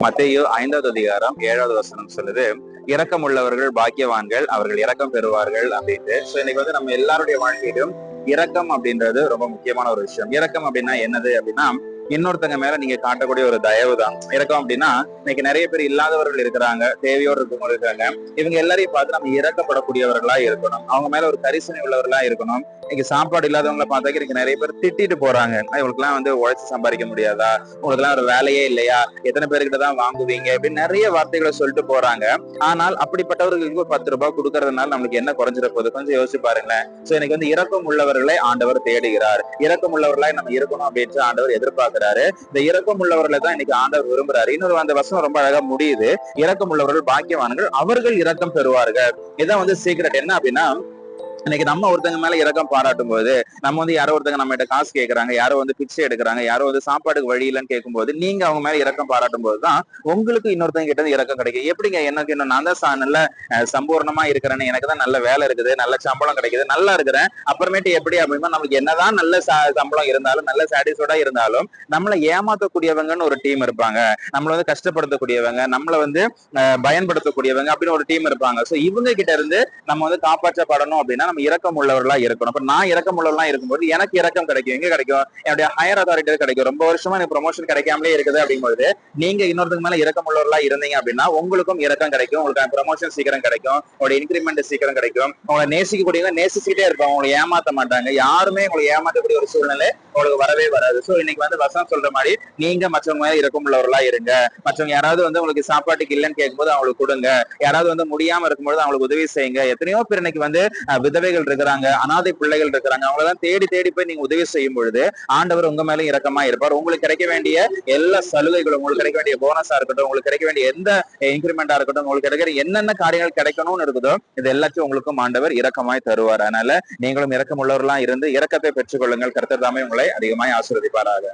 மத்தேயு 5வது அதிகாரம் 7வது வசனம் சொல்லுது, இரக்கம் உள்ளவர்கள் பாக்கியவான்கள், அவர்கள் இரக்கம் பெறுவார்கள் அப்படின்ட்டு. சோ இன்னைக்கு வந்து நம்ம எல்லாருடைய வாழ்க்கையிலும் இரக்கம் அப்படின்றது ரொம்ப முக்கியமான ஒரு விஷயம். இரக்கம் அப்படின்னா என்னது அப்படின்னா, இன்னொருத்தங்க மேல நீங்க காட்டக்கூடிய ஒரு தயவு தான் இரக்கம். அப்படின்னா இன்னைக்கு நிறைய பேர் இல்லாதவர்கள் இருக்கிறாங்க, தேவையோடு இருக்கவங்க இருக்காங்க. இவங்க எல்லாரையும் பார்த்து நம்ம இறக்கப்படக்கூடியவர்களா இருக்கணும், அவங்க மேல ஒரு கரிசனை உள்ளவர்களா இருக்கணும். இன்னைக்கு சாப்பாடு இல்லாதவங்களை பார்த்தாக்க இன்னைக்கு நிறைய பேர் திட்டிட்டு போறாங்க, இவங்களுக்கு எல்லாம் வந்து உழைச்சு சம்பாதிக்க முடியாதா, உங்களுக்கு எல்லாம் ஒரு வேலையே இல்லையா, எத்தனை பேருக்கிட்ட தான் வாங்குவீங்க அப்படின்னு நிறைய வார்த்தைகளை சொல்லிட்டு போறாங்க. ஆனால் அப்படிப்பட்டவர்களுக்கு 10 ரூபாய் கொடுக்கறதுனால நம்மளுக்கு என்ன குறைஞ்சிட போகுது? கொஞ்சம் யோசிச்சு பாருங்களேன். சோ எனக்கு வந்து இரக்கம் உள்ளவர்களை ஆண்டவர் தேடுகிறார், இரக்கம் உள்ளவர்களாய் நம்ம இருக்கணும் அப்படின்னு ஆண்டவர் எதிர்பார்க்கிறாரு. இந்த இரக்கம் உள்ளவர்களை தான் இன்னைக்கு ஆண்டவர் விரும்புறாரு. இன்னொரு அந்த வசனம் ரொம்ப அழகா முடியுது, இரக்கம் உள்ளவர்கள் பாக்கியவான்கள், அவர்கள் இரக்கம் பெறுவார்கள். இதான் வந்து சீக்ரெட். என்ன அப்படின்னா, இன்னைக்கு நம்ம ஒருத்தங்க மேல இரக்கம் பாராட்டும் போது, நம்ம வந்து யாரோ ஒருத்தங்க நம்ம கிட்ட காசு கேட்கறாங்க, யாரோ வந்து பிச்சை எடுக்கிறாங்க, யாரோ வந்து சாப்பாடுக்கு வழி இல்லைன்னு கேட்கும்போது நீங்க அவங்க மேல இரக்கம் பாராட்டும் போதுதான் உங்களுக்கு இன்னொருத்தங்க கிட்ட இருந்து இரக்கம் கிடைக்கும். எப்படிங்க, எனக்கு இன்னும் நான் தான் நல்ல சம்பூர்ணமா இருக்கிறேன்னு, எனக்கு தான் நல்ல வேலை இருக்குது, நல்ல சம்பளம் கிடைக்குது, நல்லா இருக்கிறேன், அப்புறமேட்டு எப்படி அப்படின்னா நமக்கு என்னதான் நல்ல சம்பளம் இருந்தாலும், நல்ல சாட்டிஸ்ஃபைடா இருந்தாலும் நம்மளை ஏமாத்தக்கூடியவங்கன்னு ஒரு டீம் இருப்பாங்க, நம்மள வந்து கஷ்டப்படுத்தக்கூடியவங்க, நம்மள வந்து பயன்படுத்தக்கூடியவங்க அப்படின்னு ஒரு டீம் இருப்பாங்க. சோ இவங்க கிட்ட இருந்து நம்ம வந்து காப்பாற்றப்படணும் அப்படின்னா நம்ம இரக்கம் உள்ளவர்களா இருக்கணும். அப்ப நான் இரக்கம் உள்ளவர்களா இருக்கும்போது எனக்கு இரக்கம் கிடைக்கும். எங்க கிடைக்கும்? என்னுடைய ஹையர் அத்தாரிட்டி கிடைக்கும். ரொம்ப வருஷமா எனக்கு ப்ரொமோஷன் கிடைக்காமலே இருக்குது அப்படிங்கும்போது நீங்க இன்னொருத்தங்க மேல இரக்கம் உள்ளவர்களா இருந்தீங்க அப்படின்னா உங்களுக்கும் இரக்கம் கிடைக்கும், உங்களுக்கு ப்ரொமோஷன் சீக்கிரம் கிடைக்கும், உங்களோட இன்கிரிமெண்ட் சீக்கிரம் கிடைக்கும். உங்களை நேசிக்கக்கூடியவங்க நேசிச்சுட்டே இருப்பாங்க, உங்களை ஏமாத்த மாட்டாங்க. யாருமே உங்களை ஏமாற்றக்கூடிய ஒரு சூழ்நிலை உங்களுக்கு வரவே வராது. சோ இன்னைக்கு வந்து வசனம் சொல்ற மாதிரி நீங்க மற்றவங்க மேல இரக்கம் உள்ளவர்களா இருங்க. மற்றவங்க யாராவது வந்து உங்களுக்கு சாப்பாட்டுக்கு இல்லைன்னு கேட்கும்போது அவங்களுக்கு கொடுங்க, யாராவது வந்து முடியாம இருக்கும்போது அவங்களுக்கு உதவி செய்யுங்க. எத்தனையோ பேர் இன்னைக்கு வந்து விதவைகள் இருக்கிறாங்க, அனாதை பிள்ளைகள் இருக்கிறாங்க, அவங்களதான் தேடி தேடி போய் நீங்க உதவி செய்யும் பொழுது ஆண்டவர் உங்க மேலும் இரக்கமா இருப்பார். உங்களுக்கு கிடைக்க வேண்டிய எல்லா சலுகைகளும், உங்களுக்கு கிடைக்க வேண்டிய போனஸா இருக்கட்டும், உங்களுக்கு கிடைக்க வேண்டிய எந்த இன்கிரிமெண்டா இருக்கட்டும், உங்களுக்கு கிடைக்கிற என்னென்ன காரியங்கள் கிடைக்கணும்னு இருக்குதோ இது எல்லாத்தையும் உங்களுக்கும் ஆண்டவர் இரக்கமாய் தருவார். அதனால நீங்களும் இரக்கம் உள்ளவர்களா இருந்து இரக்கத்தை பெற்றுக் கொள்ளுங்கள். கர்த்தர் தாமே உங்களை அதிகமாய் ஆசீர்வதிப்பாராக.